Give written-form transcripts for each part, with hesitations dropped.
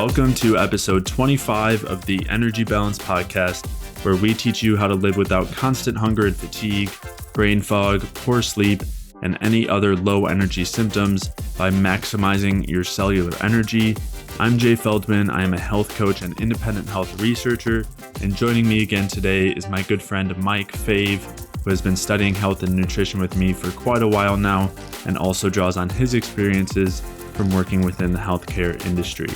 Welcome to episode 25 of the Energy Balance Podcast, where we teach you how to live without constant hunger and fatigue, brain fog, poor sleep, and any other low energy symptoms by maximizing your cellular energy. I'm Jay Feldman. I am a health coach and independent health researcher, and joining me again today is my good friend Mike Fave, who has been studying health and nutrition with me for quite a while now, and also draws on his experiences from working within the healthcare industry.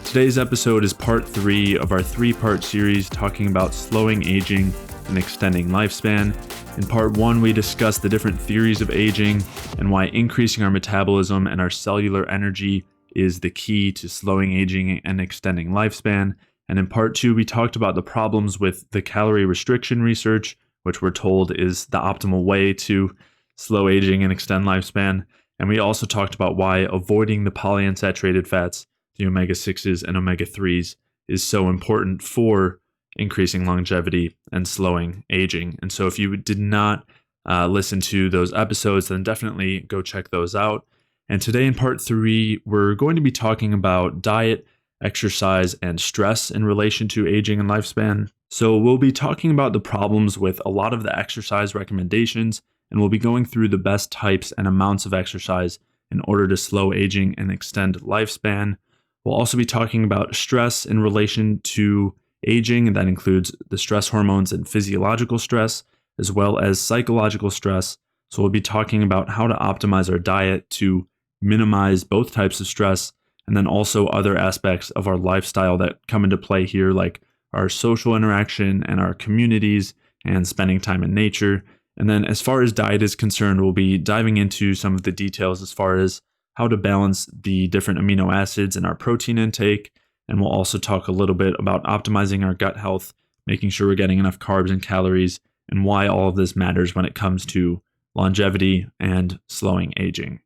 Today's episode is part 3 of our 3-part series talking about slowing aging and extending lifespan. In part 1, we discussed the different theories of aging and why increasing our metabolism and our cellular energy is the key to slowing aging and extending lifespan. And in part 2, we talked about the problems with the calorie restriction research, which we're told is the optimal way to slow aging and extend lifespan. And we also talked about why avoiding the polyunsaturated fats, the omega-6s and omega-3s, is so important for increasing longevity and slowing aging. And so if you did not listen to those episodes, then definitely go check those out. And today in part 3, we're going to be talking about diet, exercise, and stress in relation to aging and lifespan. So we'll be talking about the problems with a lot of the exercise recommendations, and we'll be going through the best types and amounts of exercise in order to slow aging and extend lifespan. We'll also be talking about stress in relation to aging, and that includes the stress hormones and physiological stress, as well as psychological stress. So we'll be talking about how to optimize our diet to minimize both types of stress, and then also other aspects of our lifestyle that come into play here, like our social interaction and our communities and spending time in nature. And then as far as diet is concerned, we'll be diving into some of the details as far as how to balance the different amino acids in our protein intake. And we'll also talk a little bit about optimizing our gut health, making sure we're getting enough carbs and calories, and why all of this matters when it comes to longevity and slowing aging.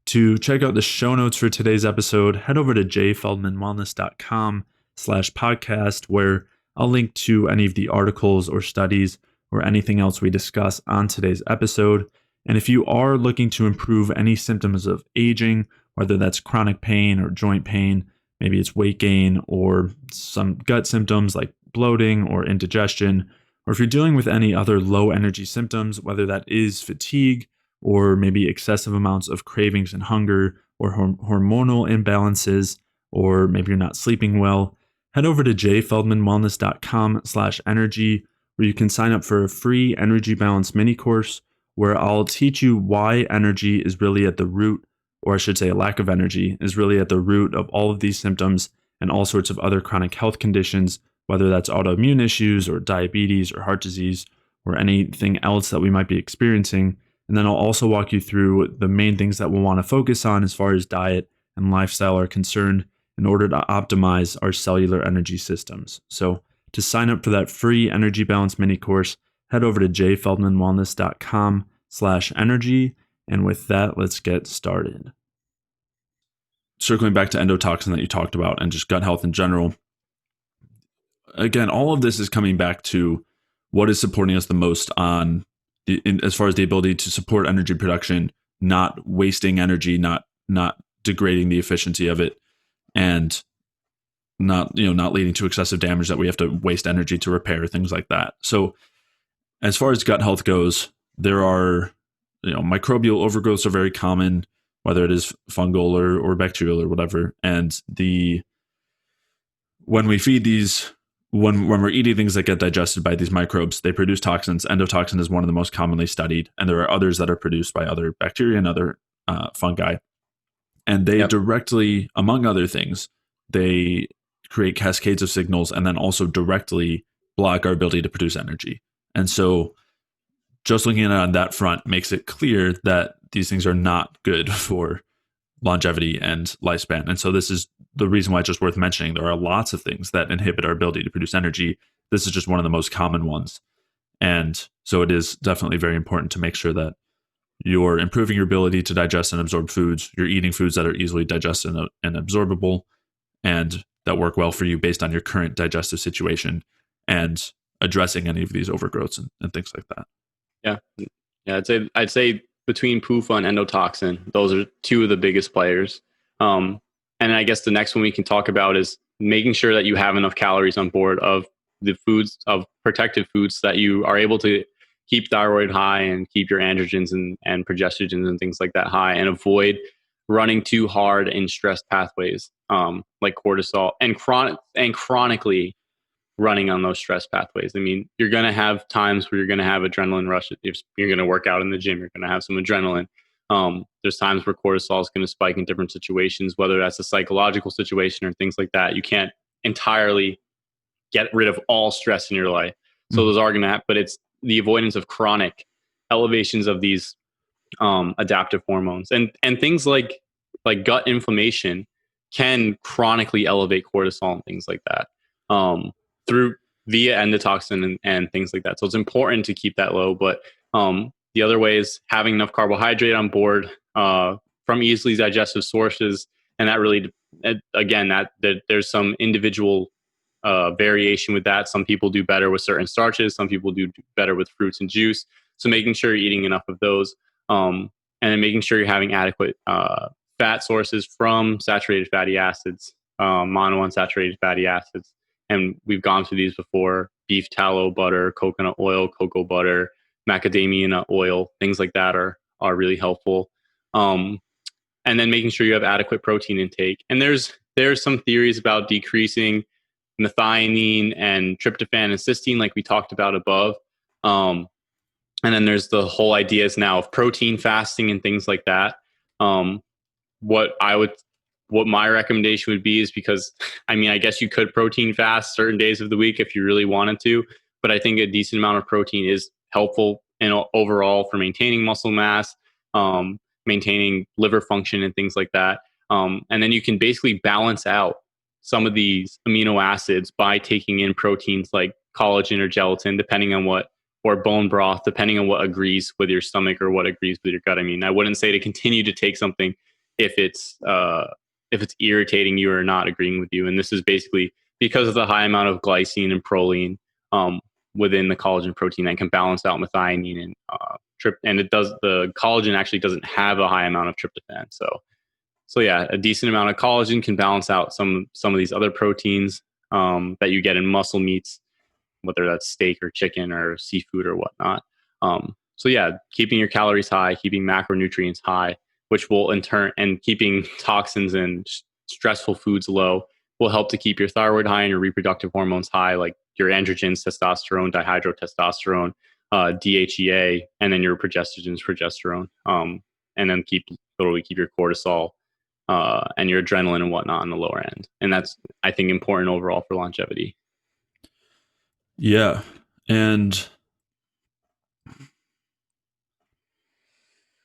To check out the show notes for today's episode, head over to jayfeldmanwellness.com/podcast, where I'll link to any of the articles or studies or anything else we discuss on today's episode. And if you are looking to improve any symptoms of aging, whether that's chronic pain or joint pain, maybe it's weight gain or some gut symptoms like bloating or indigestion, or if you're dealing with any other low energy symptoms, whether that is fatigue or maybe excessive amounts of cravings and hunger or hormonal imbalances, or maybe you're not sleeping well, head over to jayfeldmanwellness.com/energy, where you can sign up for a free energy balance mini course where I'll teach you why energy is really at the root, or I should say a lack of energy is really at the root of all of these symptoms and all sorts of other chronic health conditions, whether that's autoimmune issues or diabetes or heart disease or anything else that we might be experiencing. And then I'll also walk you through the main things that we'll want to focus on as far as diet and lifestyle are concerned in order to optimize our cellular energy systems. So to sign up for that free energy balance mini course, head over to jayfeldmanwellness.com/energy. And with that, let's get started. Circling back to endotoxin that you talked about and just gut health in general. Again, all of this is coming back to what is supporting us the most on as far as the ability to support energy production, not wasting energy, not degrading the efficiency of it, and not leading to excessive damage that we have to waste energy to repair, things like that. So as far as gut health goes, there are, microbial overgrowths are very common, whether it is fungal or bacterial or whatever. And when we feed these, when we're eating things that get digested by these microbes, they produce toxins. Endotoxin is one of the most commonly studied, and there are others that are produced by other bacteria and other fungi. And they directly, among other things, they create cascades of signals and then also directly block our ability to produce energy. And so just looking at it on that front makes it clear that these things are not good for longevity and lifespan. And so this is the reason why it's just worth mentioning. There are lots of things that inhibit our ability to produce energy. This is just one of the most common ones. And so it is definitely very important to make sure that you're improving your ability to digest and absorb foods. You're eating foods that are easily digested and absorbable and that work well for you based on your current digestive situation, and addressing any of these overgrowths and things like that. Yeah. I'd say between PUFA and endotoxin, those are two of the biggest players. And I guess the next one we can talk about is making sure that you have enough calories on board of the foods, of protected foods, that you are able to keep thyroid high and keep your androgens and progestogens and things like that high, and avoid running too hard in stress pathways, like cortisol, and chronically running on those stress pathways. I mean, you're going to have times where you're going to have adrenaline rush. If you're going to work out in the gym, you're going to have some adrenaline. There's times where cortisol is going to spike in different situations, whether that's a psychological situation or things like that. You can't entirely get rid of all stress in your life. So those are going to happen, but it's the avoidance of chronic elevations of these adaptive hormones, and things like gut inflammation can chronically elevate cortisol and things like that, through via endotoxin and things like that. So it's important to keep that low. But the other way is having enough carbohydrate on board from easily digestive sources, and that really, again, that there's some individual variation with that. Some people do better with certain starches. Some people do better with fruits and juice. So making sure you're eating enough of those, and then making sure you're having adequate fat sources from saturated fatty acids, monounsaturated fatty acids. And we've gone through these before: beef tallow butter, coconut oil, cocoa butter, macadamia nut oil. Things like that are really helpful. And then making sure you have adequate protein intake. And there's some theories about decreasing methionine and tryptophan and cysteine, like we talked about above. And then there's the whole ideas now of protein fasting and things like that. What my recommendation would be is, because I mean, I guess you could protein fast certain days of the week if you really wanted to, but I think a decent amount of protein is helpful in overall for maintaining muscle mass, maintaining liver function and things like that. And then you can basically balance out some of these amino acids by taking in proteins like collagen or gelatin, depending on what, or bone broth, depending on what agrees with your stomach or what agrees with your gut. I mean, I wouldn't say to continue to take something if it's irritating you or not agreeing with you. And this is basically because of the high amount of glycine and proline within the collagen protein that can balance out methionine and and it does. The collagen actually doesn't have a high amount of tryptophan, so yeah, a decent amount of collagen can balance out some of these other proteins that you get in muscle meats, whether that's steak or chicken or seafood or whatnot. So yeah, keeping your calories high, keeping macronutrients high, which will in turn, and keeping toxins and stressful foods low, will help to keep your thyroid high and your reproductive hormones high, like your androgens, testosterone, dihydrotestosterone, DHEA, and then your progestogens, progesterone, and then keep your cortisol and your adrenaline and whatnot on the lower end. And that's, I think, important overall for longevity. Yeah. And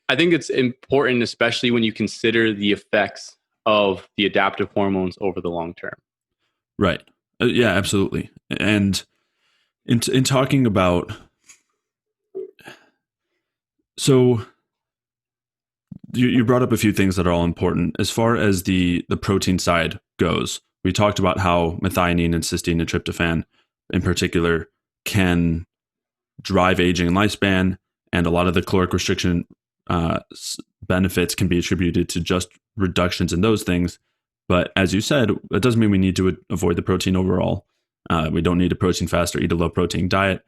I think it's important, especially when you consider the effects of the adaptive hormones over the long term. Right. Yeah, absolutely. And in talking about, so you brought up a few things that are all important. As far as the protein side goes, we talked about how methionine and cysteine and tryptophan in particular can drive aging and lifespan, and a lot of the caloric restriction benefits can be attributed to just reductions in those things. But as you said, that doesn't mean we need to avoid the protein overall. We don't need to protein fast or eat a low protein diet.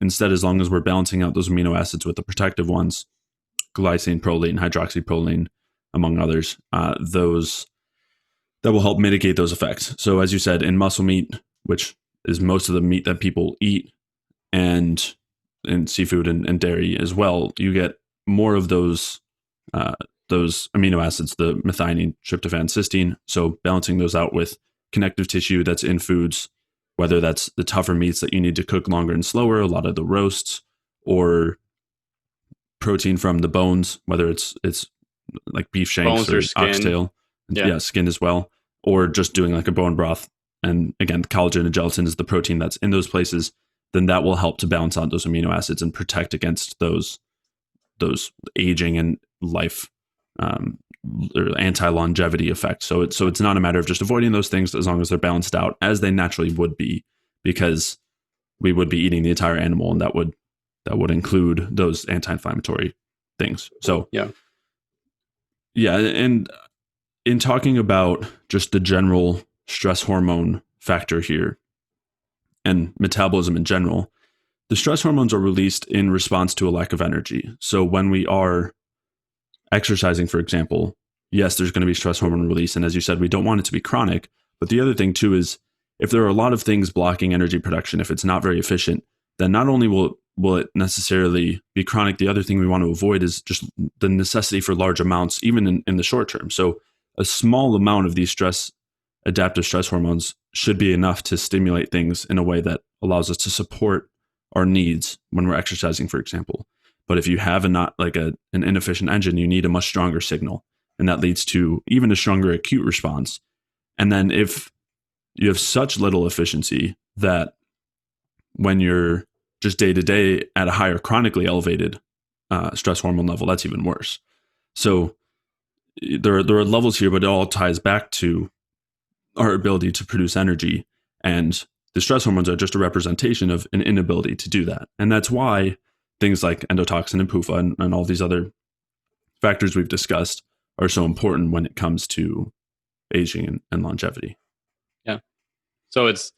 Instead, as long as we're balancing out those amino acids with the protective ones, glycine, proline, hydroxyproline, among others, those that will help mitigate those effects. So as you said, in muscle meat, which is most of the meat that people eat, and in seafood and dairy as well, you get more of those amino acids, the methionine, tryptophan, cysteine. So balancing those out with connective tissue that's in foods, whether that's the tougher meats that you need to cook longer and slower, a lot of the roasts, or protein from the bones, whether it's like beef shanks or oxtail, yeah, skin as well, or just doing like a bone broth. And again, collagen and gelatin is the protein that's in those places. Then that will help to balance out those amino acids and protect against those aging and life or anti-longevity effects. So it's not a matter of just avoiding those things as long as they're balanced out, as they naturally would be, because we would be eating the entire animal, and that would include those anti-inflammatory things. So yeah, and in talking about just the general stress hormone factor here and metabolism in general, the stress hormones are released in response to a lack of energy. So when we are exercising, for example, yes, there's going to be stress hormone release. And as you said, we don't want it to be chronic. But the other thing too is if there are a lot of things blocking energy production, if it's not very efficient, then not only will it necessarily be chronic, the other thing we want to avoid is just the necessity for large amounts, even in the short term. So a small amount of these adaptive stress hormones should be enough to stimulate things in a way that allows us to support our needs when we're exercising, for example. But if you have an inefficient engine, you need a much stronger signal. And that leads to even a stronger acute response. And then if you have such little efficiency that when you're just day to day at a higher chronically elevated stress hormone level, that's even worse. So there are levels here, but it all ties back to our ability to produce energy. And the stress hormones are just a representation of an inability to do that. And that's why things like endotoxin and PUFA and all these other factors we've discussed are so important when it comes to aging and longevity. Yeah. So it's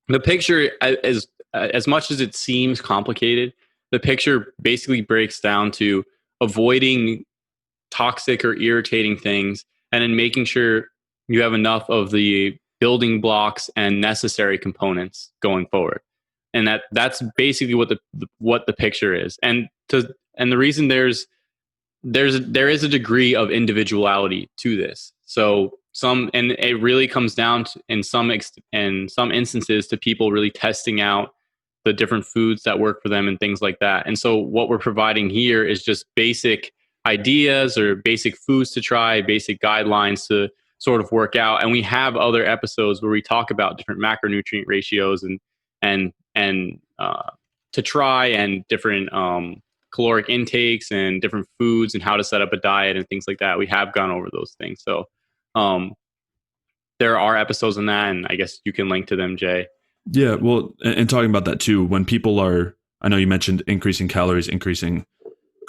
the picture, as much as it seems complicated, the picture basically breaks down to avoiding toxic or irritating things and then making sure you have enough of the building blocks and necessary components going forward. And that's basically what the picture is. And the reason there is a degree of individuality to this. So and it really comes down to, in some instances, to people really testing out the different foods that work for them and things like that. And so what we're providing here is just basic ideas or basic foods to try, basic guidelines to sort of work out. And we have other episodes where we talk about different macronutrient ratios and to try, and different caloric intakes and different foods and how to set up a diet and things like that. We have gone over those things. So there are episodes on that, and I guess you can link to them, Jay. Yeah, well, and talking about that too, when people I know you mentioned increasing calories, increasing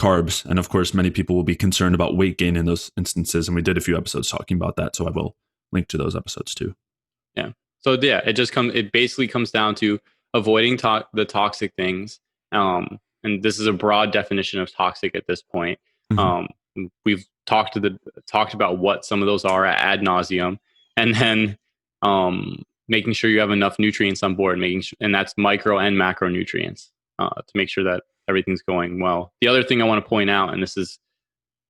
carbs, and of course, many people will be concerned about weight gain in those instances, and we did a few episodes talking about that, so I will link to those episodes too. Yeah. So yeah, it basically comes down to avoiding the toxic things, and this is a broad definition of toxic at this point. Mm-hmm. We've talked about what some of those are ad nauseum, and then making sure you have enough nutrients on board, and that's micro and macronutrients to make sure that everything's going well. The other thing I want to point out, and this is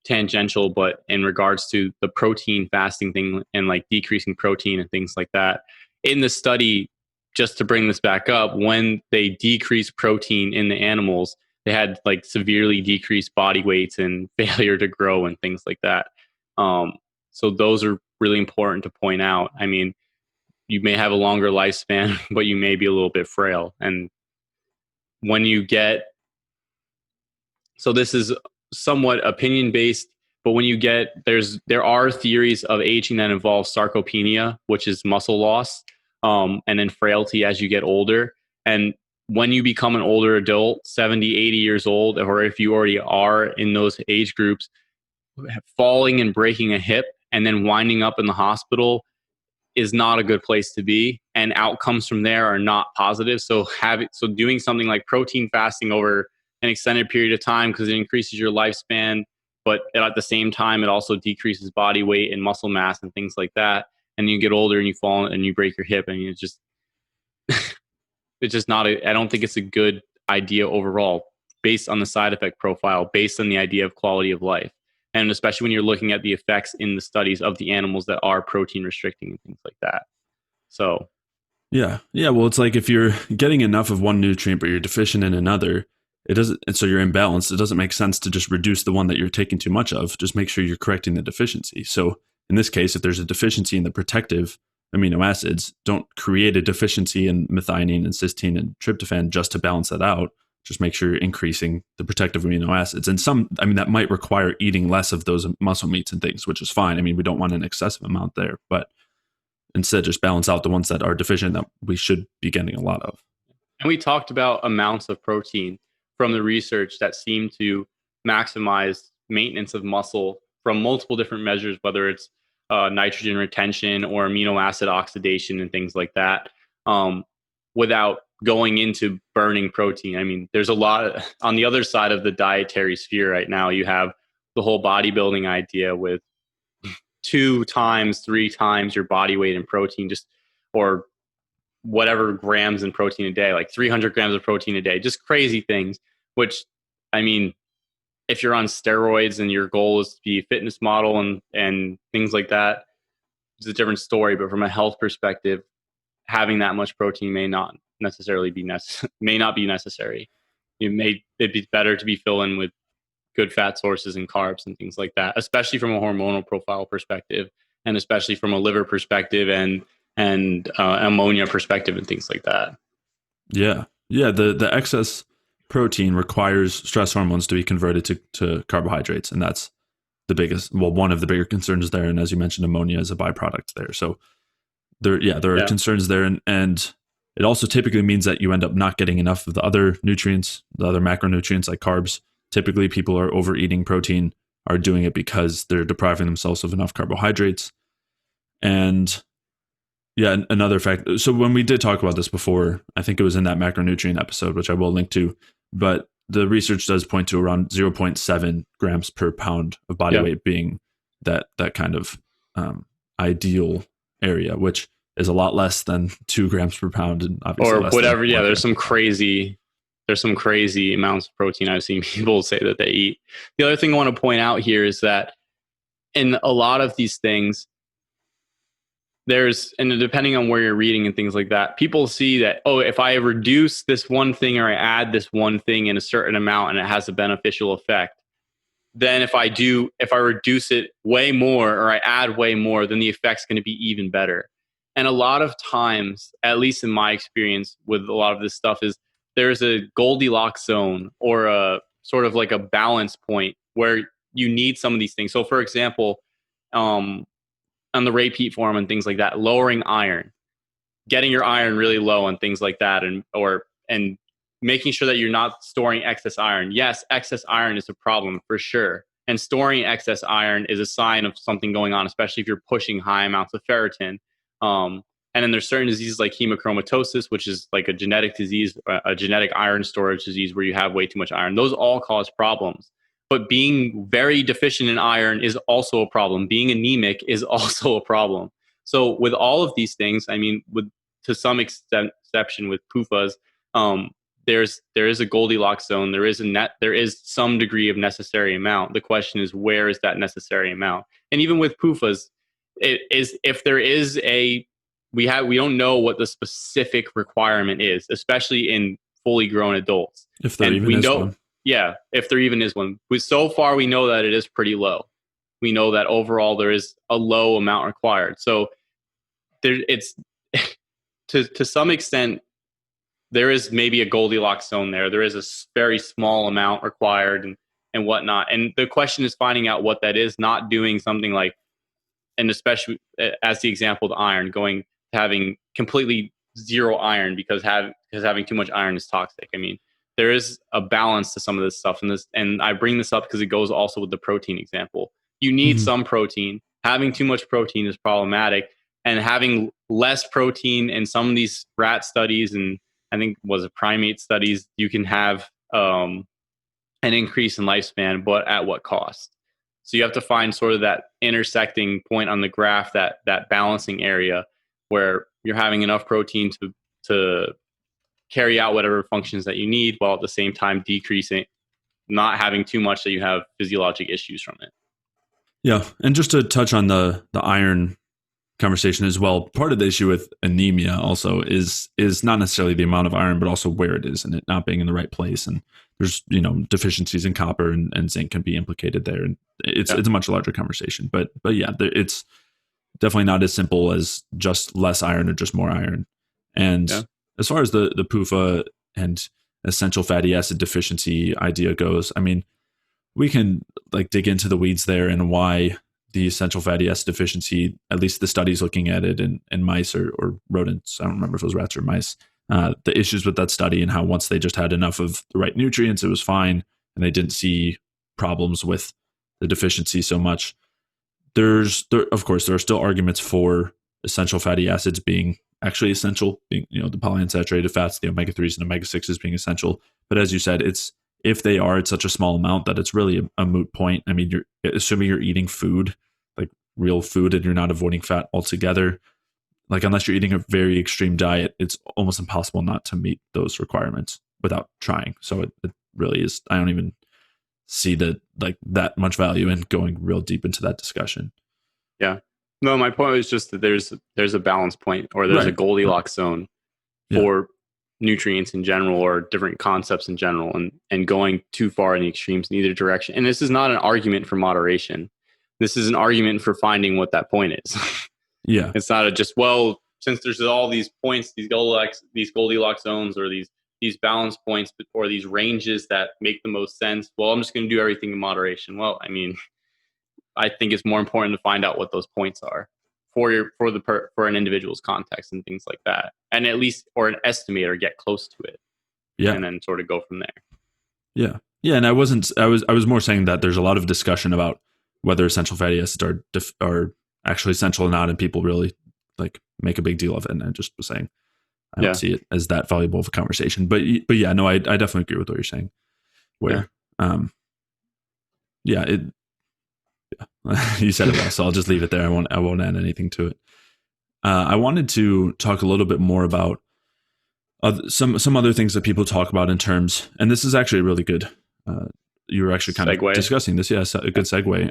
tangential, but in regards to the protein fasting thing and like decreasing protein and things like that, in the study, just to bring this back up, when they decreased protein in the animals, they had like severely decreased body weights and failure to grow and things like that. So those are really important to point out. I mean, you may have a longer lifespan, but you may be a little bit frail. And when you get, so this is somewhat opinion based, but when you get, there are theories of aging that involve sarcopenia, which is muscle loss, and then frailty as you get older. And when you become an older adult, 70, 80 years old, or if you already are in those age groups, falling and breaking a hip and then winding up in the hospital is not a good place to be, and outcomes from there are not positive. So doing something like protein fasting over an extended period of time, because it increases your lifespan, but at the same time it also decreases body weight and muscle mass and things like that. And you get older and you fall and you break your hip, and it's just it's just not I don't think it's a good idea overall, based on the side effect profile, based on the idea of quality of life. And especially when you're looking at the effects in the studies of the animals that are protein restricting and things like that. So, yeah. Well, it's like if you're getting enough of one nutrient, but you're deficient in another, it doesn't, and so you're imbalanced. It doesn't make sense to just reduce the one that you're taking too much of. Just make sure you're correcting the deficiency. So in this case, if there's a deficiency in the protective amino acids, don't create a deficiency in methionine and cysteine and tryptophan just to balance that out. Just make sure you're increasing the protective amino acids. And that might require eating less of those muscle meats and things, which is fine. I mean, we don't want an excessive amount there, but instead just balance out the ones that are deficient that we should be getting a lot of. And we talked about amounts of protein from the research that seem to maximize maintenance of muscle from multiple different measures, whether it's body weight, nitrogen retention or amino acid oxidation and things like that, without going into burning protein. I mean, there's a lot on the other side of the dietary sphere right now. You have the whole bodybuilding idea with 2 times, 3 times your body weight in protein, just or whatever grams in protein a day, like 300 grams of protein a day, just crazy things. Which, I mean, if you're on steroids and your goal is to be a fitness model and things like that, it's a different story. But from a health perspective, having that much protein may not necessarily be necessary. It'd be better to be filling with good fat sources and carbs and things like that, especially from a hormonal profile perspective, and especially from a liver perspective and ammonia perspective and things like that. Yeah. The excess protein requires stress hormones to be converted to carbohydrates, and that's one of the bigger concerns there. And as you mentioned, ammonia is a byproduct there. So there are concerns there, and it also typically means that you end up not getting enough of the other nutrients, the other macronutrients like carbs. Typically, people are overeating protein, are doing it because they're depriving themselves of enough carbohydrates. And yeah, another fact. So when we did talk about this before, I think it was in that macronutrient episode, which I will link to, but the research does point to around 0.7 grams per pound of body weight being that kind of ideal area, which is a lot less than 2 grams per pound, and obviously or whatever. Yeah, there's some crazy amounts of protein I've seen people say that they eat. The other thing I want to point out here is that in a lot of these things, and depending on where you're reading and things like that, people see that, oh, if I reduce this one thing or I add this one thing in a certain amount and it has a beneficial effect, then if I reduce it way more or I add way more, then the effect's going to be even better. And a lot of times, at least in my experience with a lot of this stuff, is there's a Goldilocks zone or a sort of like a balance point where you need some of these things. So for example, on the repeat form and things like that, lowering iron, getting your iron really low and things like that, and making sure that you're not storing excess iron. Yes, excess iron is a problem for sure. And storing excess iron is a sign of something going on, especially if you're pushing high amounts of ferritin. And then there's certain diseases like hemochromatosis, which is like a genetic disease, a genetic iron storage disease where you have way too much iron. Those all cause problems. But being very deficient in iron is also a problem. Being anemic is also a problem. So with all of these things, I mean, to some exception with PUFAs, there is a Goldilocks zone. There is some degree of necessary amount. The question is, where is that necessary amount? And even with PUFAs, we don't know what the specific requirement is, especially in fully grown adults. If there even is one. Yeah, if there even is one. So far, we know that it is pretty low. We know that overall there is a low amount required. So it's to some extent, there is maybe a Goldilocks zone there. There is a very small amount required and whatnot. And the question is finding out what that is, not doing something like, and especially as the example of iron, having completely zero iron because having too much iron is toxic. I mean, there is a balance to some of this stuff, and I bring this up because it goes also with the protein example. You need some protein. Having too much protein is problematic, and having less protein in some of these rat studies, and I think primate studies, you can have an increase in lifespan, but at what cost? So you have to find sort of that intersecting point on the graph, that balancing area where you're having enough protein to carry out whatever functions that you need, while at the same time decreasing, not having too much that you have physiologic issues from it. Yeah, and just to touch on the iron conversation as well, part of the issue with anemia also is not necessarily the amount of iron, but also where it is and it not being in the right place. And there's deficiencies in copper and zinc can be implicated there, and it's a much larger conversation. But yeah, it's definitely not as simple as just less iron or just more iron. And as far as the PUFA and essential fatty acid deficiency idea goes, I mean, we can dig into the weeds there and why the essential fatty acid deficiency, at least the studies looking at it in mice or rodents, I don't remember if it was rats or mice, the issues with that study and how once they just had enough of the right nutrients, it was fine, and they didn't see problems with the deficiency so much. of course, there are still arguments for essential fatty acids being actually essential, being, the polyunsaturated fats, the omega-3s and omega-6s being essential. But as you said, it's such a small amount that it's really a moot point. I mean, you're assuming you're eating food, like real food, and you're not avoiding fat altogether. Like, unless you're eating a very extreme diet, it's almost impossible not to meet those requirements without trying. So it really is. I don't even see that much value in going real deep into that discussion. Yeah. No, my point was just that there's a balance point, or there's a Goldilocks zone for nutrients in general, or different concepts in general, and going too far in the extremes in either direction. And this is not an argument for moderation. This is an argument for finding what that point is. Yeah. It's not since there's all these points, these Goldilocks zones, or these balance points, or these ranges that make the most sense. Well, I'm just going to do everything in moderation. Well, I mean, I think it's more important to find out what those points are for an individual's context and things like that, and at least, or an estimate, or get close to it. Yeah. And then sort of go from there. Yeah. Yeah. And I was more saying that there's a lot of discussion about whether essential fatty acids are actually essential or not, and people really make a big deal of it. And I just was saying, I don't see it as that valuable of a conversation, but yeah, no, I definitely agree with what you're saying. You said it well, so I'll just leave it there. I won't add anything to it. I wanted to talk a little bit more about some other things that people talk about in terms, and this is actually really good. You were actually kind of discussing this. Yes, a good segue.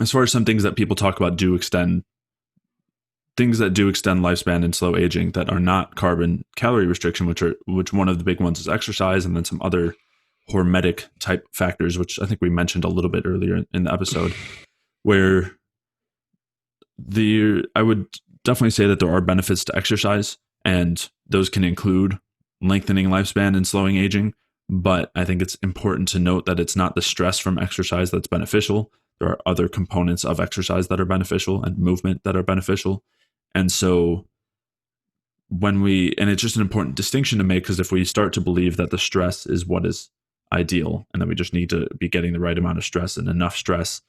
As far as some things that people talk about things that do extend lifespan and slow aging that are not carb and calorie restriction, which one of the big ones is exercise, and then some other hormetic type factors, which I think we mentioned a little bit earlier in the episode, where I would definitely say that there are benefits to exercise, and those can include lengthening lifespan and slowing aging. But I think it's important to note that it's not the stress from exercise that's beneficial. There are other components of exercise that are beneficial, and movement that are beneficial. And so and it's just an important distinction to make, because if we start to believe that the stress is what is ideal, and that we just need to be getting the right amount of stress and enough stress,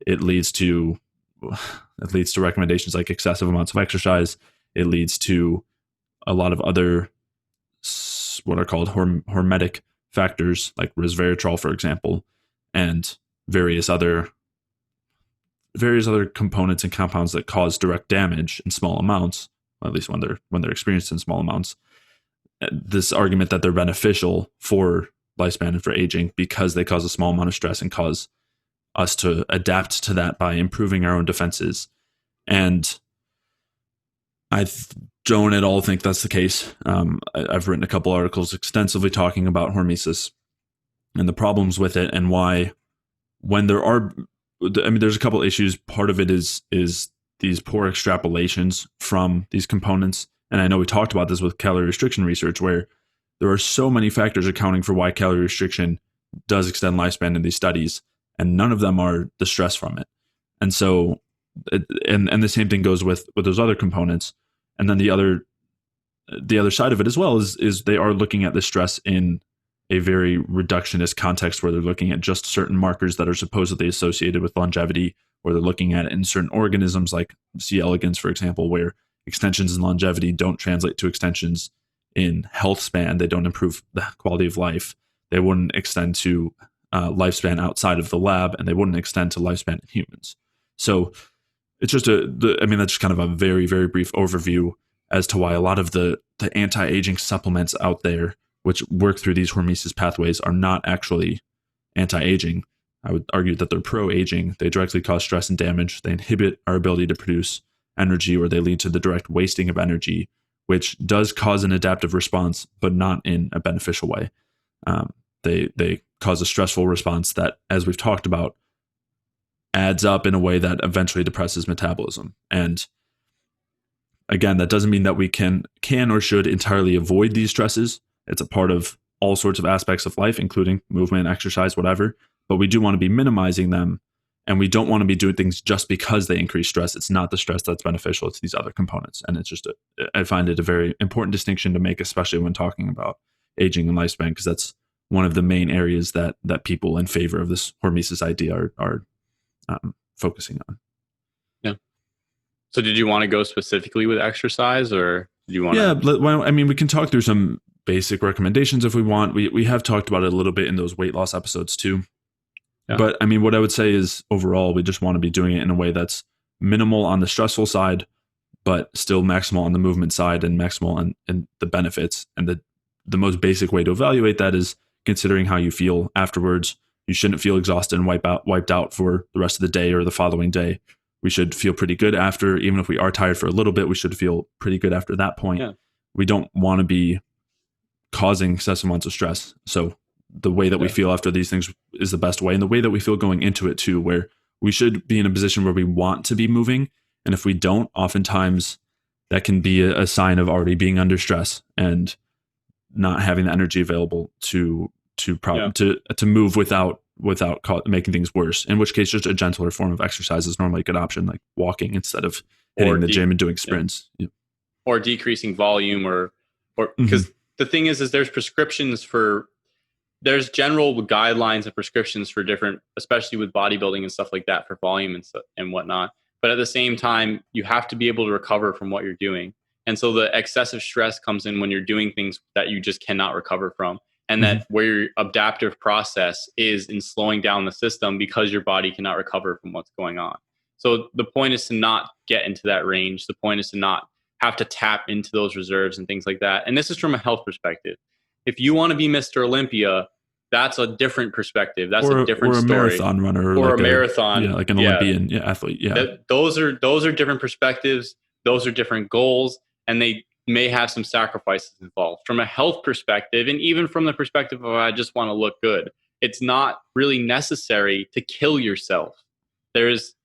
it leads to recommendations like excessive amounts of exercise. It leads to a lot of other what are called hormetic factors, like resveratrol, for example, and various other components and compounds that cause direct damage in small amounts, or at least when they're experienced in small amounts. This argument that they're beneficial for lifespan and for aging because they cause a small amount of stress and cause us to adapt to that by improving our own defenses. And I don't at all think that's the case. I've written a couple articles extensively talking about hormesis and the problems with it, and why there's a couple issues. Part of it is these poor extrapolations from these components. And I know we talked about this with calorie restriction research, where there are so many factors accounting for why calorie restriction does extend lifespan in these studies, and none of them are the stress from it. And so, and the same thing goes with those other components. And then the other side of it as well is they are looking at the stress in a very reductionist context, where they're looking at just certain markers that are supposedly associated with longevity, or they're looking at it in certain organisms like C. elegans, for example, where extensions in longevity don't translate to extensions in health span. They don't improve the quality of life. They wouldn't extend to lifespan outside of the lab, and they wouldn't extend to lifespan in humans. So it's just that's just kind of a very, very brief overview as to why a lot of the anti-aging supplements out there, which work through these hormesis pathways, are not actually anti-aging. I would argue that they're pro-aging. They directly cause stress and damage. They inhibit our ability to produce energy, or they lead to the direct wasting of energy, which does cause an adaptive response, but not in a beneficial way. They cause a stressful response that, as we've talked about, adds up in a way that eventually depresses metabolism. And again, that doesn't mean that we can or should entirely avoid these stresses. It's a part of all sorts of aspects of life, including movement, exercise, whatever. But we do want to be minimizing them, and we don't want to be doing things just because they increase stress. It's not the stress that's beneficial. It's these other components. And it's just, I find it a very important distinction to make, especially when talking about aging and lifespan, because that's one of the main areas that people in favor of this hormesis idea are focusing on. Yeah. So did you want to go specifically with exercise, or do you want to? Well, I mean, we can talk through some basic recommendations if we want. We have talked about it a little bit in those weight loss episodes too. Yeah. But I mean, what I would say is overall, we just want to be doing it in a way that's minimal on the stressful side, but still maximal on the movement side and maximal on the benefits. And the most basic way to evaluate that is considering how you feel afterwards. You shouldn't feel exhausted and wiped out for the rest of the day or the following day. We should feel pretty good after, even if we are tired for a little bit, we should feel pretty good after that point. Yeah. We don't want to be causing excessive amounts of stress. So the way that we feel after these things is the best way. And the way that we feel going into it too, where we should be in a position where we want to be moving. And if we don't, oftentimes that can be a sign of already being under stress and not having the energy available to move without making things worse. In which case, just a gentler form of exercise is normally a good option, like walking instead of hitting the gym and doing sprints. Yeah. Or decreasing volume, or because the thing is there's general guidelines and prescriptions for different, especially with bodybuilding and stuff like that, for volume and whatnot. But at the same time, you have to be able to recover from what you're doing. And so the excessive stress comes in when you're doing things that you just cannot recover from. And that where your adaptive process is in slowing down the system because your body cannot recover from what's going on. So the point is to not get into that range. The point is to not have to tap into those reserves and things like that. And this is from a health perspective. If you want to be Mr. Olympia, that's a different perspective. That's a different story. Or a marathon runner. Or like a marathon. Yeah, like an Olympian athlete. Yeah. Those are different perspectives. Those are different goals. And they may have some sacrifices involved. From a health perspective, and even from the perspective of I just want to look good, it's not really necessary to kill yourself. There's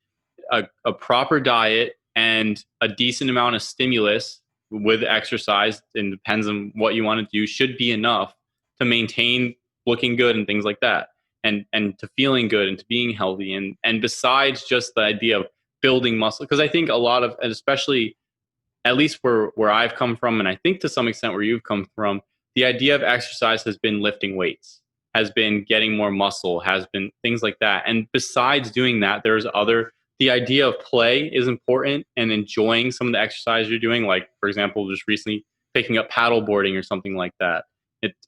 a proper diet and a decent amount of stimulus with exercise, and depends on what you want to do, should be enough to maintain looking good and things like that, and to feeling good and to being healthy. And besides just the idea of building muscle, because I think a lot of, and especially at least where I've come from, and I think to some extent where you've come from, the idea of exercise has been lifting weights, has been getting more muscle, has been things like that. And besides doing that, the idea of play is important, and enjoying some of the exercise you're doing. Like, for example, just recently picking up paddle boarding or something like that.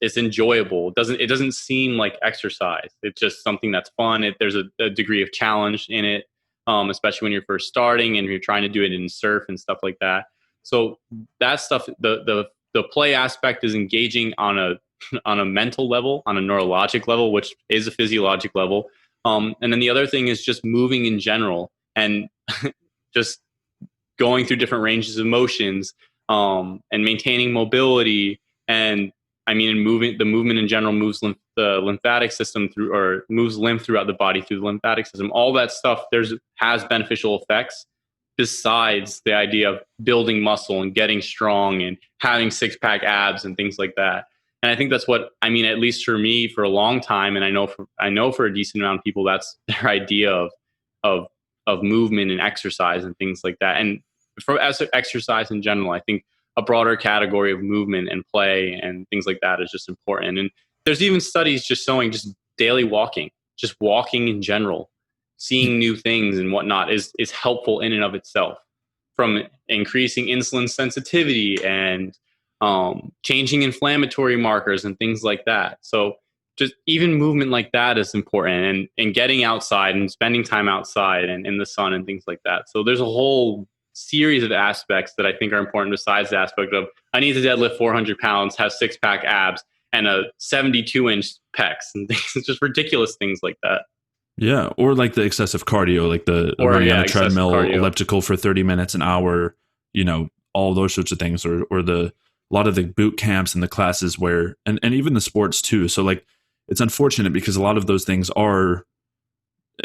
It's enjoyable. It doesn't seem like exercise. It's just something that's fun. There's a degree of challenge in it, especially when you're first starting and you're trying to do it in surf and stuff like that. So that stuff, the play aspect is engaging on a mental level, on a neurologic level, which is a physiologic level. And then the other thing is just moving in general, and just going through different ranges of motions, and maintaining mobility. And I mean, the movement in general moves the lymphatic system through, or moves lymph throughout the body through the lymphatic system. All that stuff has beneficial effects, besides the idea of building muscle and getting strong and having six-pack abs and things like that. And I think that's what, I mean, at least for me, for a long time, and I know for a decent amount of people, that's their idea of movement and exercise and things like that. And as exercise in general, I think a broader category of movement and play and things like that is just important. And there's even studies just showing just daily walking, just walking in general, seeing new things and whatnot is helpful in and of itself, from increasing insulin sensitivity and changing inflammatory markers and things like that. So just even movement like that is important, and getting outside and spending time outside and in the sun and things like that. So there's a whole series of aspects that I think are important, besides the aspect of I need to deadlift 400 pounds, have six-pack abs, and a 72-inch pecs and things. It's just ridiculous things like that. Yeah, or like the excessive cardio, like the running on a treadmill, elliptical for 30 minutes, an hour, all those sorts of things, or a lot of the boot camps and the classes where, and even the sports too. So like, it's unfortunate because a lot of those things are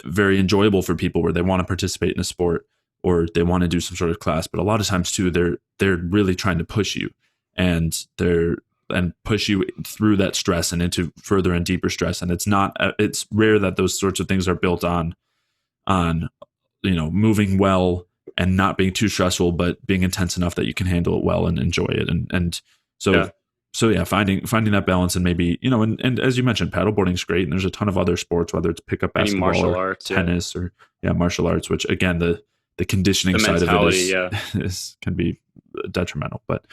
very enjoyable for people where they want to participate in a sport or they want to do some sort of class, but a lot of times too, they're really trying to push you and push you through that stress and into further and deeper stress. And it's rare that those sorts of things are built on moving well and not being too stressful, but being intense enough that you can handle it well and enjoy it. And so So yeah, finding that balance, and maybe, and as you mentioned, paddleboarding is great, and there's a ton of other sports, whether it's pickup Any basketball martial or arts, tennis or martial arts, which again, the conditioning the side of it mentality, yeah. can be detrimental. But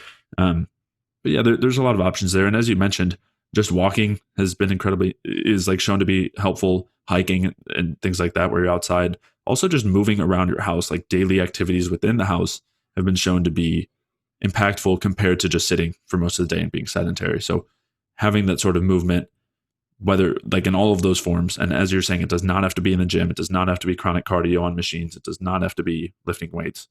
yeah, there's a lot of options there. And as you mentioned, just walking has been is like shown to be helpful, hiking and things like that, where you're outside. Also just moving around your house, like daily activities within the house, have been shown to be impactful compared to just sitting for most of the day and being sedentary. So having that sort of movement, whether like in all of those forms, and as you're saying, it does not have to be in the gym, it does not have to be chronic cardio on machines, it does not have to be lifting weights,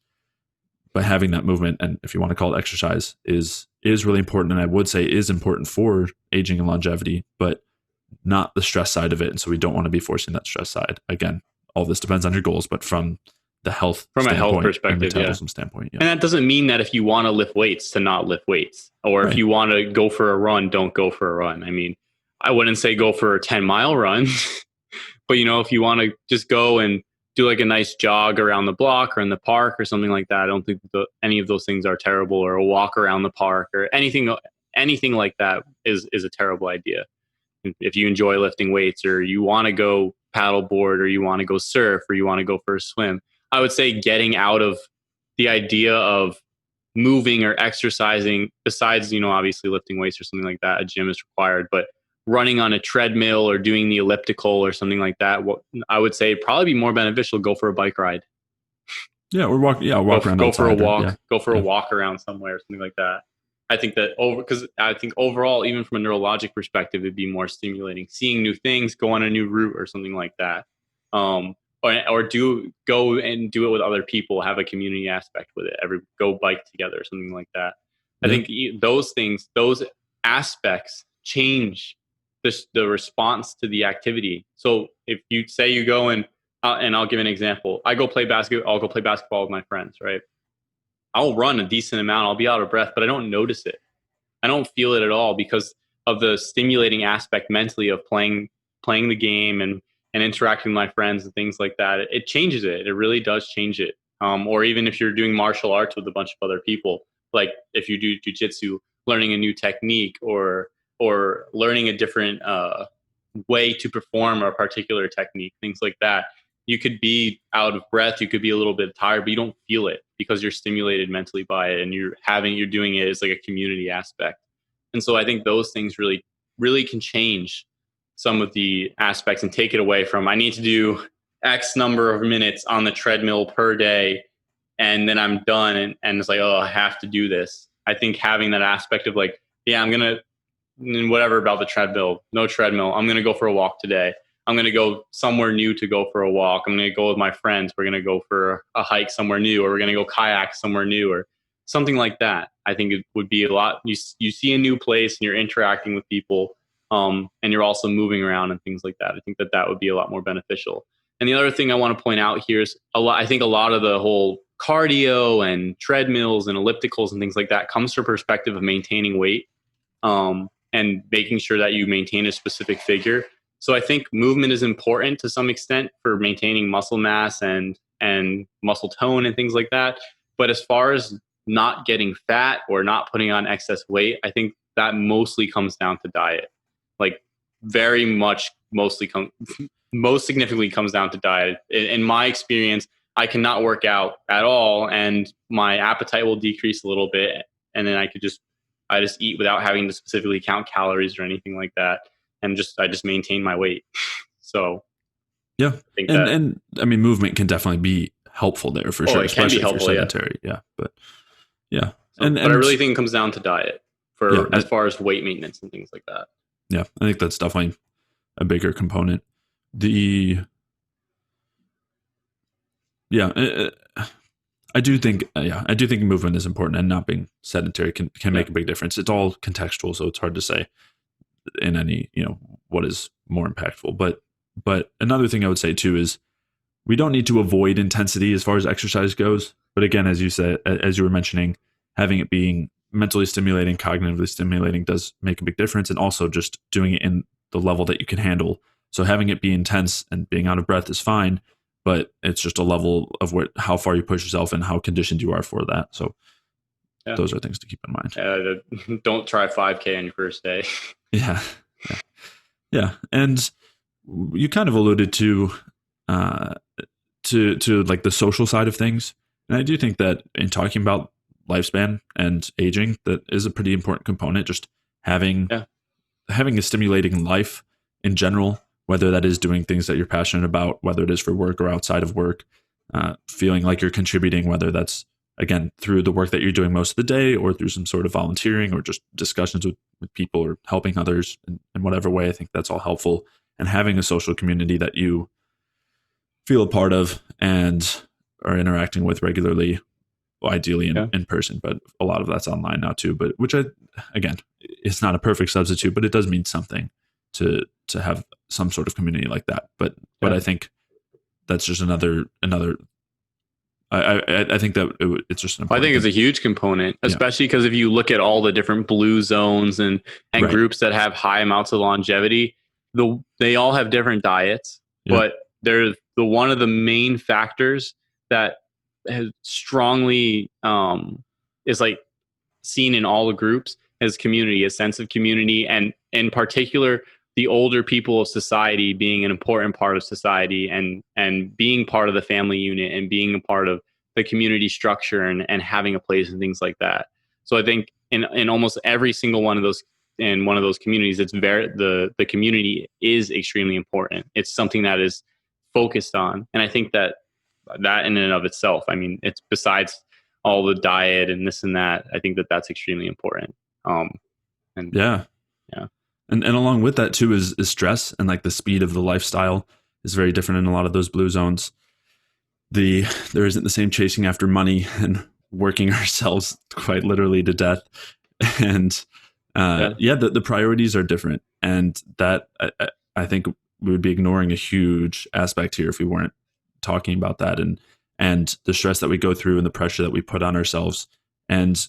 but having that movement, and if you want to call it exercise, is really important, and I would say is important for aging and longevity, but not the stress side of it. And so we don't want to be forcing that stress side. Again, all this depends on your goals, but from the health from a health and perspective, metabolism standpoint. And that doesn't mean that if you want to lift weights to not lift weights, or if you want to go for a run, don't go for a run. I mean, I wouldn't say go for a 10-mile run, but if you want to just go and do like a nice jog around the block or in the park or something like that, I don't think any of those things are terrible, or a walk around the park or anything like that is a terrible idea. If you enjoy lifting weights, or you want to go paddleboard, or you want to go surf, or you want to go for a swim, I would say getting out of the idea of moving or exercising, besides, obviously lifting weights or something like that, a gym is required, but running on a treadmill or doing the elliptical or something like that, what I would say probably be more beneficial, go for a bike ride. Yeah, or walk around. Go for a walk. Yeah. Go for a walk around somewhere or something like that. I think that because I think overall, even from a neurologic perspective, it'd be more stimulating. Seeing new things, go on a new route or something like that. Or go and do it with other people, have a community aspect with it. Go bike together or something like that. I think those aspects change the response to the activity. So if you say you go and I'll give an example. I'll go play basketball with my friends, right? I'll run a decent amount. I'll be out of breath, but I don't notice it. I don't feel it at all because of the stimulating aspect mentally of playing the game and interacting with my friends and things like that. It changes it. It really does change it. Or even if you're doing martial arts with a bunch of other people, like if you do jujitsu, learning a new technique or learning a different way to perform a particular technique, things like that. You could be out of breath, you could be a little bit tired, but you don't feel it because you're stimulated mentally by it, and you're doing it as like a community aspect. And so I think those things really, really can change some of the aspects and take it away from, I need to do X number of minutes on the treadmill per day, and then I'm done. And it's like, oh, I have to do this. I think having that aspect of like, yeah, I'm going to, whatever about the treadmill, no treadmill, I'm going to go for a walk today. I'm going to go somewhere new to go for a walk. I'm going to go with my friends. We're going to go for a hike somewhere new, or we're going to go kayak somewhere new, or something like that. I think it would be a lot. You see a new place and you're interacting with people, and you're also moving around and things like that. I think that would be a lot more beneficial. And the other thing I want to point out here is I think a lot of the whole cardio and treadmills and ellipticals and things like that comes from a perspective of maintaining weight, and making sure that you maintain a specific figure. So I think movement is important to some extent for maintaining muscle mass and muscle tone and things like that. But as far as not getting fat or not putting on excess weight, I think that mostly comes down to diet. Like very much most significantly comes down to diet. In my experience, I cannot work out at all and my appetite will decrease a little bit. And then I just eat without having to specifically count calories or anything like that. And I just maintain my weight. So yeah, and I mean, movement can definitely be helpful there for sure, especially if you're sedentary. Yeah, but yeah, but I really think it comes down to diet as far as weight maintenance and things like that. Yeah, I think that's definitely a bigger component. I do think movement is important, and not being sedentary can make a big difference. It's all contextual, so it's hard to say in any, what is more impactful. But another thing I would say too is we don't need to avoid intensity as far as exercise goes. But again, as you were mentioning, having it being mentally stimulating, cognitively stimulating does make a big difference, and also just doing it in the level that you can handle. So having it be intense and being out of breath is fine, but it's just a level of how far you push yourself and how conditioned you are for that. So those are things to keep in mind. Don't try 5K on your first day. Yeah. Yeah. And you kind of alluded to like the social side of things. And I do think that in talking about lifespan and aging, that is a pretty important component. Just having a stimulating life in general, whether that is doing things that you're passionate about, whether it is for work or outside of work, feeling like you're contributing, whether that's, again, through the work that you're doing most of the day or through some sort of volunteering or just discussions with people or helping others in whatever way. I think that's all helpful. And having a social community that you feel a part of and are interacting with regularly, ideally in person, but a lot of that's online now too. But which again, it's not a perfect substitute, but it does mean something to have some sort of community like that. But I think that's just another. I think that it's just an important I think it's a huge component, especially because if you look at all the different blue zones and groups that have high amounts of longevity, they all have different diets, but they're one of the main factors that has strongly is like seen in all the groups as community, a sense of community, and in particular the older people of society being an important part of society and being part of the family unit and being a part of the community structure and having a place and things like that. So I think in almost every single one of those communities, it's the community is extremely important. It's something that is focused on, and I think that in and of itself, I mean, it's besides all the diet and this and that, I think that that's extremely important. And along with that too is stress, and like the speed of the lifestyle is very different in a lot of those blue zones. There isn't the same chasing after money and working ourselves quite literally to death. And the priorities are different. And that I think we would be ignoring a huge aspect here if we weren't talking about that and the stress that we go through and the pressure that we put on ourselves. And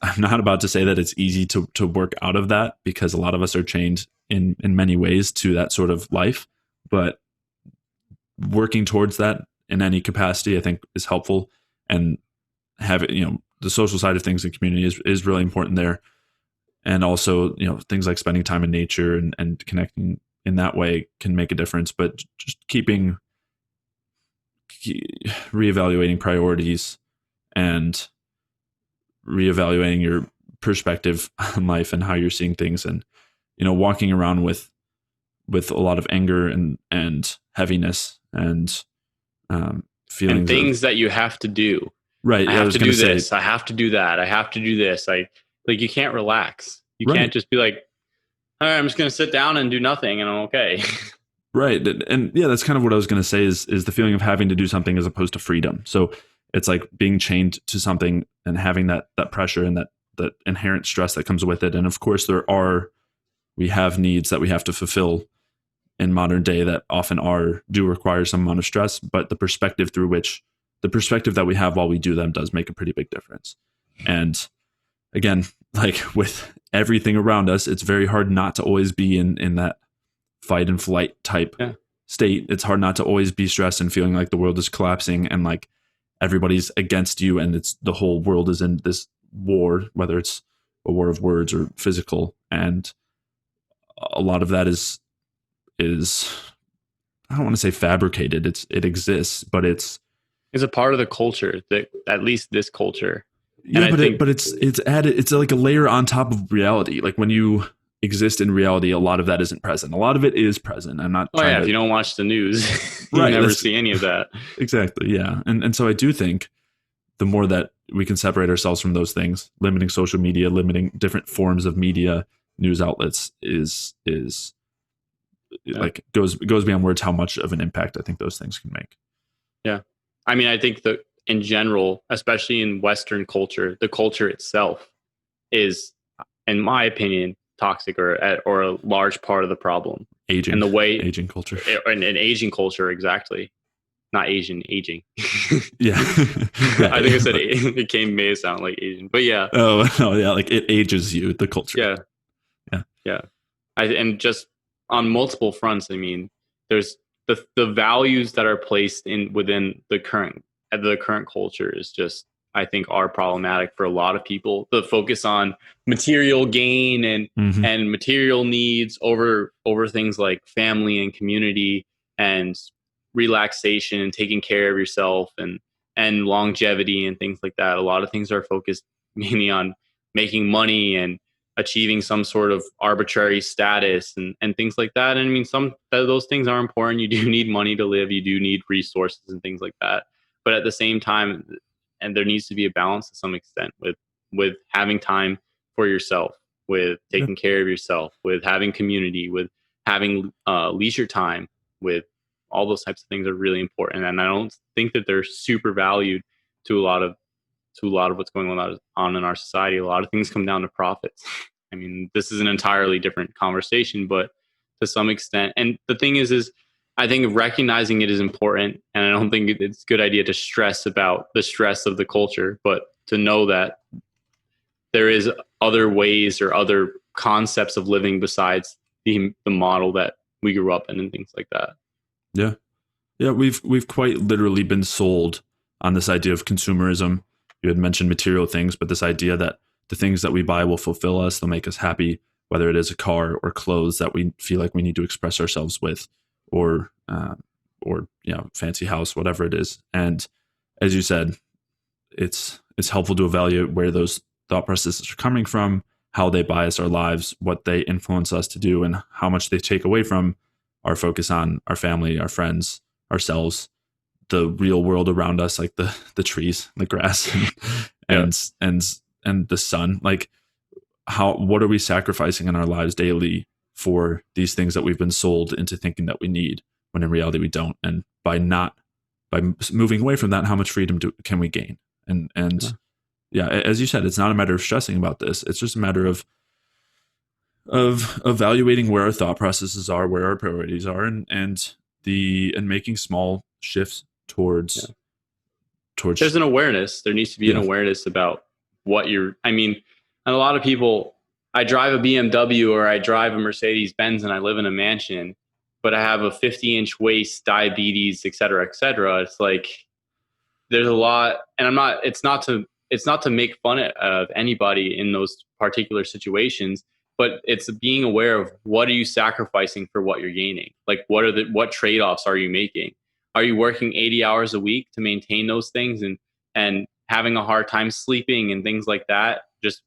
I'm not about to say that it's easy to work out of that, because a lot of us are chained in many ways to that sort of life, but working towards that in any capacity, I think, is helpful. And the social side of things in community is really important there. And also, things like spending time in nature and connecting in that way can make a difference, but just reevaluating priorities and reevaluating your perspective on life and how you're seeing things, and walking around with a lot of anger and heaviness and feelings and things that you have to do. Right. I have to do this. I have to do that. I have to do this. You can't relax. You can't just be like, all right, I'm just going to sit down and do nothing and I'm okay. Right. And that's kind of what I was going to say is the feeling of having to do something as opposed to freedom. So it's like being chained to something and having that pressure and that inherent stress that comes with it. And of course we have needs that we have to fulfill in modern day that often do require some amount of stress, but the perspective that we have while we do them does make a pretty big difference. And again, like with everything around us, it's very hard not to always be in that fight and flight type state. It's hard not to always be stressed and feeling like the world is collapsing and like everybody's against you and it's the whole world is in this war, whether it's a war of words or physical. And a lot of that is I don't want to say fabricated. It exists, but it's a part of the culture, that at least this culture. Yeah, but it's added. It's like a layer on top of reality. Like when you exist in reality, a lot of that isn't present. A lot of it is present. I'm not. If you don't watch the news, you never see any of that. Exactly. Yeah, and so I do think the more that we can separate ourselves from those things, limiting social media, limiting different forms of media, news outlets is like goes beyond words how much of an impact I think those things can make. Yeah. I mean, I think that in general, especially in Western culture, the culture itself is, in my opinion, toxic or a large part of the problem. Aging. And the way aging culture. And aging culture, exactly. Not Asian, aging. Yeah. I think I said it may sound like Asian, but yeah. Oh yeah, like it ages you, the culture. Yeah. And just on multiple fronts, I mean, there's the values that are placed within the current culture is just I think are problematic for a lot of people. The focus on material gain and material needs over things like family and community and relaxation and taking care of yourself and longevity and things like that. A lot of things are focused mainly on making money and achieving some sort of arbitrary status and things like that. And I mean, some those things are important. You do need money to live. You do need resources and things like that. But at the same time, and there needs to be a balance to some extent with having time for yourself, with taking care of yourself, with having community, with having leisure time, with all those types of things are really important. And I don't think that they're super valued to a lot of what's going on in our society. A lot of things come down to profits. I mean, this is an entirely different conversation, but to some extent, and the thing is I think recognizing it is important. And I don't think it's a good idea to stress about the stress of the culture, but to know that there is other ways or other concepts of living besides the model that we grew up in and things like that. Yeah. Yeah. We've quite literally been sold on this idea of consumerism. You had mentioned material things, but this idea that the things that we buy will fulfill us, they'll make us happy, whether it is a car or clothes that we feel like we need to express ourselves with, or fancy house, whatever it is. And as you said, it's helpful to evaluate where those thought processes are coming from, how they bias our lives, what they influence us to do, and how much they take away from our focus on our family, our friends, ourselves, the real world around us, like the trees, the grass, and the sun. Like, what are we sacrificing in our lives daily for these things that we've been sold into thinking that we need, when in reality we don't? And by moving away from that, how much freedom can we gain? And as you said, it's not a matter of stressing about this. It's just a matter of evaluating where our thought processes are, where our priorities are, and making small shifts towards. There's an awareness. There needs to be an awareness about what and a lot of people, I drive a BMW or I drive a Mercedes Benz and I live in a mansion, but I have a 50-inch waist, diabetes, et cetera, et cetera. It's like, there's a lot, and it's not to make fun of anybody in those particular situations, but it's being aware of what are you sacrificing for what you're gaining? Like, what trade-offs are you making? Are you working 80 hours a week to maintain those things and having a hard time sleeping and things like that? Just,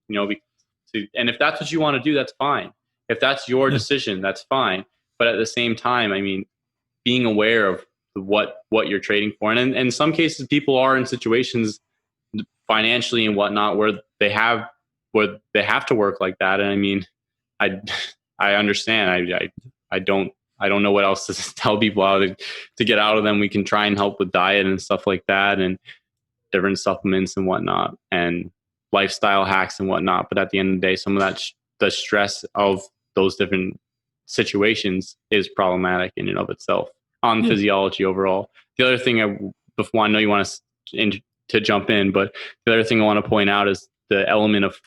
and if that's what you want to do, that's fine. If that's your decision, that's fine. But at the same time, I mean, being aware of what you're trading for. And in some cases, people are in situations financially and whatnot where they have to work like that. And I mean, I understand. I don't know what else to tell people how to get out of them. We can try and help with diet and stuff like that and different supplements and whatnot and lifestyle hacks and whatnot. But at the end of the day, some of that, the stress of those different situations is problematic in and of itself on physiology overall. The other thing before I know you want to jump in, but the other thing I want to point out is the element of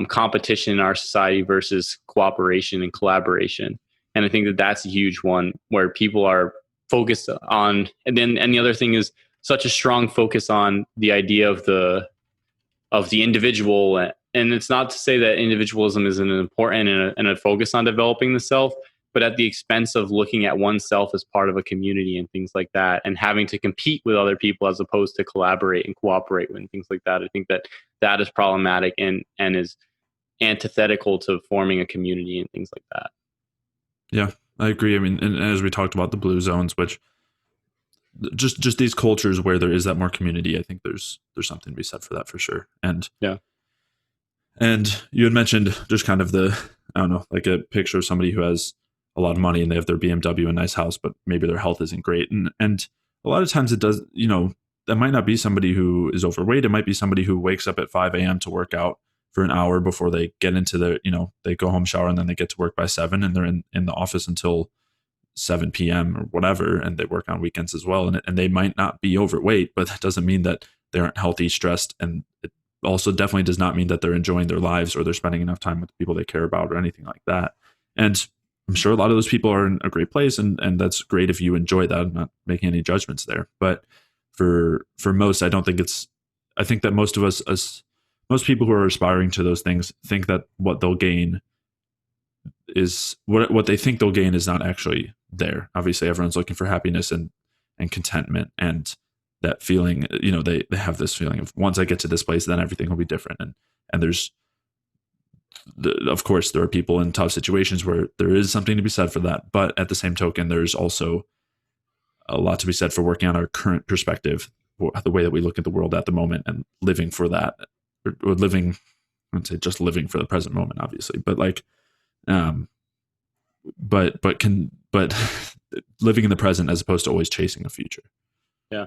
competition in our society versus cooperation and collaboration. And I think that that's a huge one where people are focused on, and the other thing is such a strong focus on the idea of the individual. And it's not to say that individualism isn't important and a focus on developing the self, but at the expense of looking at oneself as part of a community and things like that, and having to compete with other people as opposed to collaborate and cooperate and things like that. I think that is problematic and is antithetical to forming a community and things like that. Yeah, I agree. I mean, and as we talked about the blue zones, which just these cultures where there is that more community, I think there's something to be said for that for sure. And you had mentioned just kind of like a picture of somebody who has a lot of money and they have their BMW, a nice house, but maybe their health isn't great. And a lot of times it does, that might not be somebody who is overweight. It might be somebody who wakes up at 5 a.m. to work out for an hour before they get into their, they go home, shower, and then they get to work by 7 and they're in the office until 7 p.m. or whatever. And they work on weekends as well. And they might not be overweight, but that doesn't mean that they aren't healthy, stressed. And it also definitely does not mean that they're enjoying their lives or they're spending enough time with the people they care about or anything like that. And I'm sure a lot of those people are in a great place, and that's great if you enjoy that. I'm not making any judgments there. But for most, I don't think it's I think that most of us, most people who are aspiring to those things, think that what they'll gain is what they think they'll gain is not actually there. Obviously, everyone's looking for happiness and contentment, and that feeling. They have this feeling of, once I get to this place, then everything will be different. And there's, of course, there are people in tough situations where there is something to be said for that. But at the same token, there's also a lot to be said for working on our current perspective, the way that we look at the world at the moment, and living for that, or living, I wouldn't say just living for the present moment, obviously, but like, but living in the present as opposed to always chasing a future. Yeah.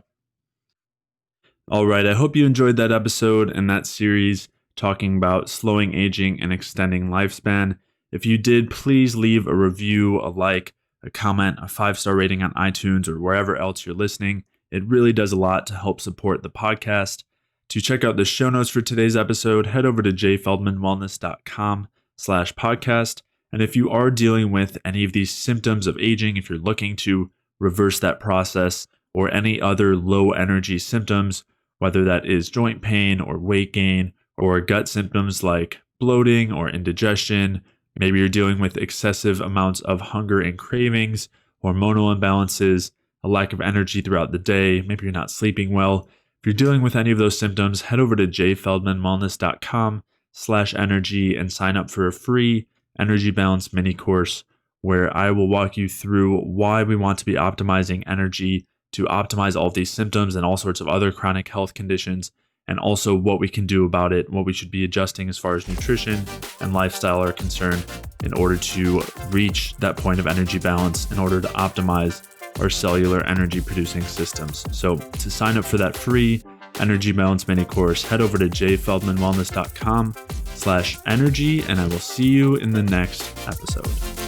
All right. I hope you enjoyed that episode and that series talking about slowing aging and extending lifespan. If you did, please leave a review, a like, a comment, a 5-star rating on iTunes or wherever else you're listening. It really does a lot to help support the podcast. To check out the show notes for today's episode, head over to jfeldmanwellness.com/podcast. And if you are dealing with any of these symptoms of aging, if you're looking to reverse that process, or any other low energy symptoms, whether that is joint pain or weight gain, or gut symptoms like bloating or indigestion, maybe you're dealing with excessive amounts of hunger and cravings, hormonal imbalances, a lack of energy throughout the day, maybe you're not sleeping well. If you're dealing with any of those symptoms, head over to jfeldmanwellness.com/energy and sign up for a free energy balance mini course, where I will walk you through why we want to be optimizing energy to optimize all of these symptoms and all sorts of other chronic health conditions, and also what we can do about it, what we should be adjusting as far as nutrition and lifestyle are concerned in order to reach that point of energy balance, in order to optimize our cellular energy producing systems. So to sign up for that free energy balance mini course, head over to jfeldmanwellness.com/energy, and I will see you in the next episode.